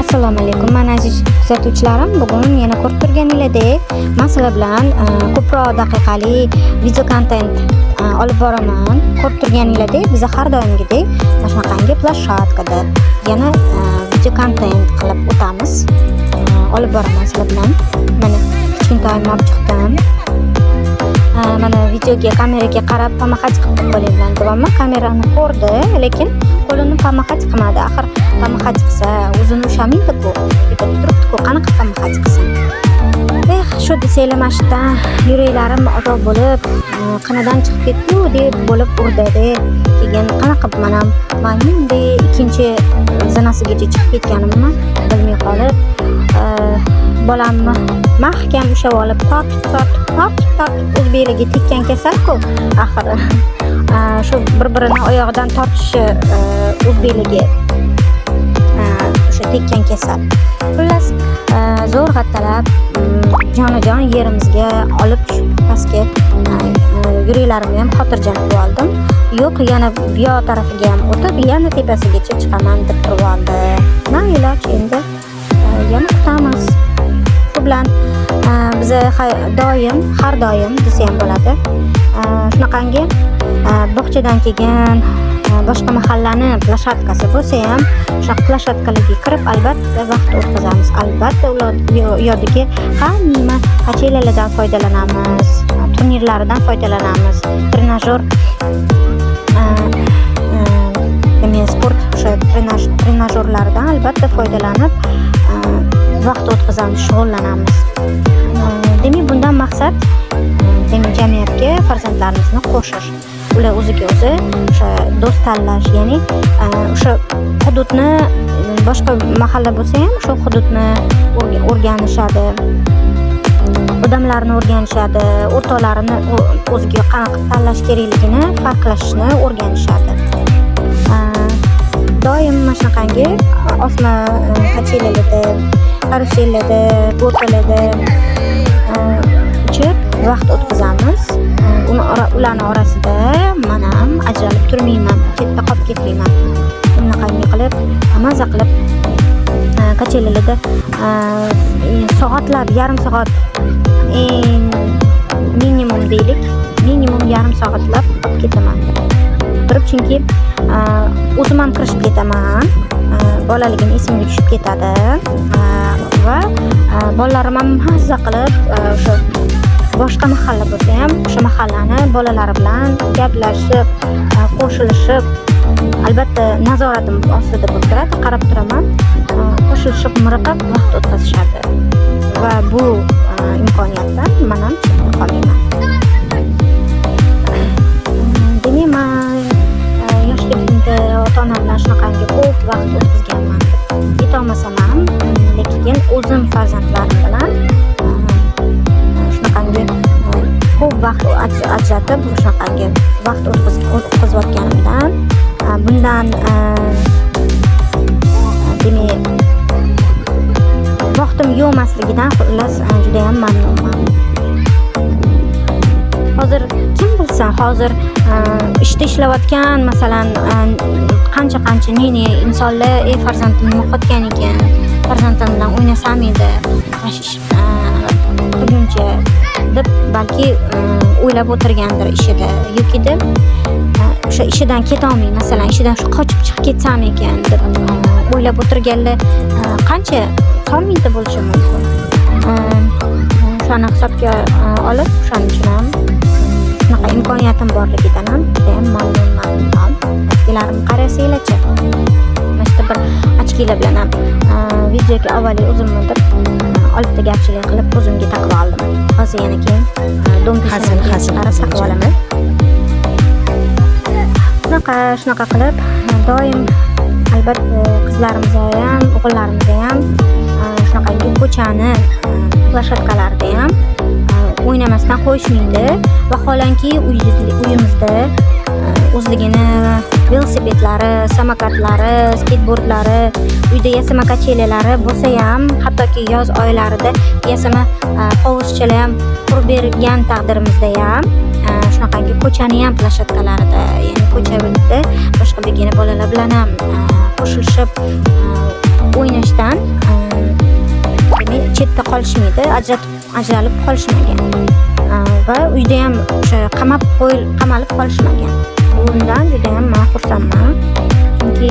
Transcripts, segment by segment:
Assalomu alaykum. Mana aziz kuzatuvchilarim, bugun yana ko'rib turganingizdek, men sizlar bilan ko'proq daqiqali video kontent olib boraman. Ko'rib turganingizdek, biz har doimgidek mana shunaqangi plashatkada yana video kontent qilib o'tamiz. Olib boraman sizlar bilan. Mana kichkintoyimni olib chiqdim. Mana videoga, kameraga qarab pamaqat qilib qo'lim bilan davomli kamerani ko'rdi, lekin qo'lini pamaqat qilmadi. Axir pamaqat qilsa o'zini ushamaydi-ku, deb turibdi-ku, qanaqa pamaqat qilsin. Shu desanglar mashdan yuraklarim ozor bo'lib, qinadan chiqib ketdi deb bo'lib urdida. Keyin qanaqa mana maymundek ikkinchi zinasigacha chiqib ketganimni bilmay qolib, bolamni mahkam ushlab olib tortib o'z beliga tekkan kasal-ku. Axir shu bir-birini oyog'idan tortishi o'z beliga o'sha tekkan kasal. Xullas, zo'rg'a talab jonajon yerimizga olib tushib pastga yuraklarimni ham xotirjam qilib oldim. Yo'q, yana bu tarafiga ham o'tib, yana tepasigacha chiqaman deb turib oldi. Na iloj endi yana kutamiz. Shu bilan biz har doim desa ham bo'ladi. Shunaqangi bog'chadan kelgan boshqa mahallani plashatkasi bo'lsa ham, o'sha plashatkalarga kirib albatta vaqt o'tkazamiz. Albatta ular yodiki hamma kachelalardan foydalanamiz, turnirlaridan foydalanamiz. Trenajyor sport o'sha trenajyorlaridan albatta foydalanib vaqt o'tkazamiz, shug'ullanamiz. Demak, bundan maqsad jamiyatga farzandlarimizni qo'shish. Ular o'ziga o'zi o'sha do'st tanlash, ya'ni o'sha hududni, boshqa mahalla bo'lsa ham o'sha hududni o'rganishadi. Odamlarni o'rganishadi, o'rtoqlarini o'ziga qanaqa tanlash kerakligini farqlashni o'rganishadi. Doim mana shunaqangi osma kachelalarda, karusellarda, bo'talarda uchib vaqt o'tkazamiz. Ularning orasida men ham ajralib turmayman, chetda qolib ketmayman. Bunaqangi qilib, maza qilib kachelalarda soatlab, yarim soat minimum deylik, minimum yarim soatlab qolib ketaman. Turib, chunki o'zim ham kirishib ketaman. Bolaligim esimga tushib ketadi va bolalarim ham mazza qilib o'sha boshqa mahalla bo'lsa ham o'sha mahallani bolalari bilan gaplashib, qo'shilishib, albatta nazoratim ostida bo'lib turadi, qarab turaman, qo'shilishib, miriqib vaqt o'tkazishadi va bu imkoniyatdan men ham chetda qolmayman. Demak, men yoshligimda ota-onam bilan shunaqangi ko'p vaqt o'tkazganman. Yetolmasam ham, lekin o'zim farzandlarim bilan shunaqangi ko'p vaqt ajratib, shunaqangi vaqt o'tkazayotganimdan, bundan demak vaqtim yo'qmasligidan xullas juda ham mamnunman. Hozir kim bilsin, hozir ishda ishlayotgan, masalan, qancha ne insonlar farzandimni yo'qotgan ekan, farzandim bilan o'ynasam edi, buguncha deb balki o'ylab o'tirgandir ishida, yoki deb o'sha ishidan keta olmay, masalan, ishidan qochib chiqib ketsam ekan deb o'ylab o'tirganlar qancha qolmaydi bo'lishi mumkin. Shuni hisobga olib, shuning uchun ham shunaqa imkoniyatim borligidan ham juda ham mamnunman. Ochkilarim qarasanglarchi, mana shu bir ochkilar bilan ham videoga avvaliga o'zimni deb olibta gapchilik qilib o'zimga taqib oldim. Hozir yana keyin domkasini saqlab olaman. Shunaqa qilib doim albatta qizlarimizga ham, o'g'illarimizga ham shunaqangi ko'chani plashatkalarda ham o'ynamasdan qo'yishmaydi. Vaholanki uyimizda o'zligini velosipedlari, samokatlari, skateboardlari, uyda yasama kachelalari bo'lsa ham, hattoki yoz oylarida yasama hovuzchalar ham qurib bergan taqdirimizda ham shunaqangi ko'chani ham plashatkalarida, ya'ni ko'chada boshqa begona bolalar bilan ham qo'shilishib o'ynashdan chetda qolishmaydi, ajralib qolishmagan va uyda ham o'sha qamalib qolishmagan. Bundan juda ham men xursandman. Chunki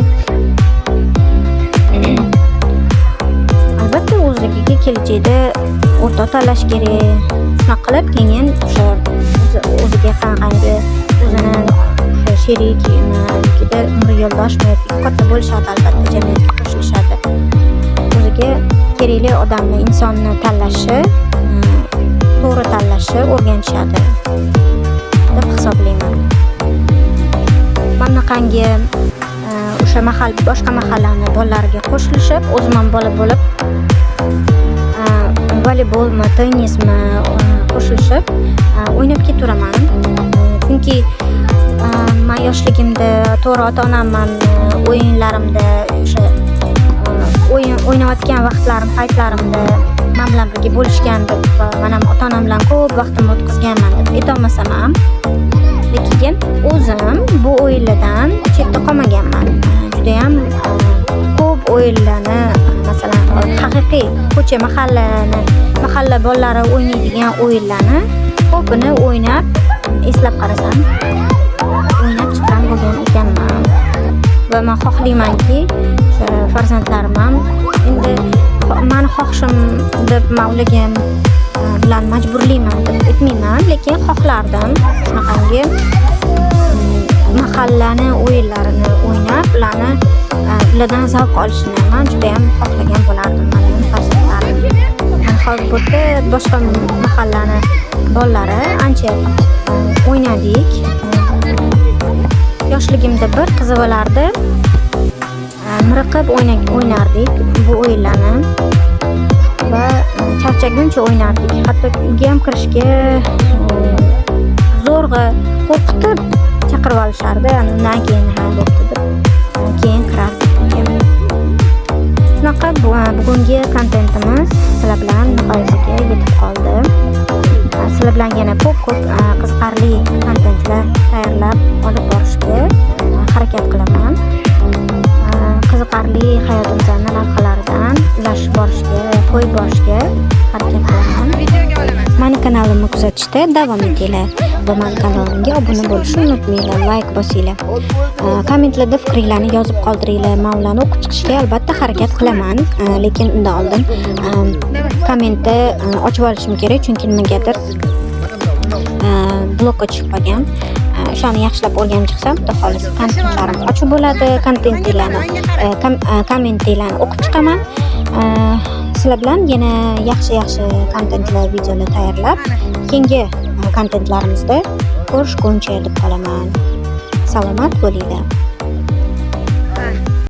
albatta o'zligiga kelajakda o'rtoq tanlash kerak. Shunaqa qilib keyin o'sha o'ziga qanaqangi o'zini o'sha sherik yoki umr yo'ldoshmi katta bo'lishadi, albatta jamiyatga qo'shilishadi. O'ziga kerakli odamni, insonni tanlashi, to'g'ri tanlashi o'rganishadi deb hisoblayman. Bunaqangi o'sha boshqa mahallani bolalariga qo'shilishib, o'zim ham bola bo'lib voleybolmi, tennismi qo'shilishib o'ynab ketaveraman. Chunki men yoshligimda to'g'ri ota-onamman o'yinlarimda o'sha o'ynayotgan paytlarimda men bilan birga bo'lishgan deb men ham ota-onam bilan ko'p vaqtimni o'tkazganman deb aytolmasam ham, lekin o'zim bu o'yinlardan chetda qolmaganman. Juda ham ko'p o'yinlarni, masalan, haqiqiy ko'cha mahalla bolalari o'ynaydigan o'yinlarni ko'pini o'ynab, eslab qarasam, o'ynab chiqqan bo'lgan ekanman. Va men xohlaymanki, farzandlarim ham endi meni xohishim deb men ularga bilan majburlayman deb aytmayman, lekin xohlardim shunaqangi mahallani o'yinlarini o'ynab, ulardan zavq olishni men juda ham xohlagan bo'lardim. Mening farzandlarim Xalqbotda boshqa mahallani bolalari ancha o'ynadik. Yoshligimda bir qiziq bo'lardi. Miriqib o'ynardik bu o'yinlarni va charchaguncha o'ynardik. Hatto uyga ham kirishga zo'rg'a qo'rqitib chaqirib olishardi. Undan keyin bo'pti deb keyin kirardik. Shunaqa bugungi kontentimiz sizlar bilan nihoyasiga yetib qoldi. Sizlar bilan yana ko'p qiziqarli kontentlar tayyorlab olib borishga harakat qilaman. Qiziqarli hayotimizning lavhalaridan ulashib borishga, qo'yib borishga harakat qilaman. Meni kanalimni kuzatishda davom etinglar va meni kanalimga obuna bo'lishni unutmanglar, like bosinglar. Kommentlarda fikringizni yozib qoldiringlar. Men ularni o'qib chiqishga albatta harakat qilaman, lekin undan oldin kommentni ochib olishim kerak, chunki nimagadir blokka tushib qolgan. O'shani yaxshilab o'rganib chiqsam, xudo xohlasa kontentlarim ochiq bo'ladi, kommentlarni o'qib chiqaman. Sizlar bilan yana yaxshi kontentlar, videolar tayyorlab, keyingi kontentlarimizda ko'rishguncha deb qolaman. Salomat bo'linglar.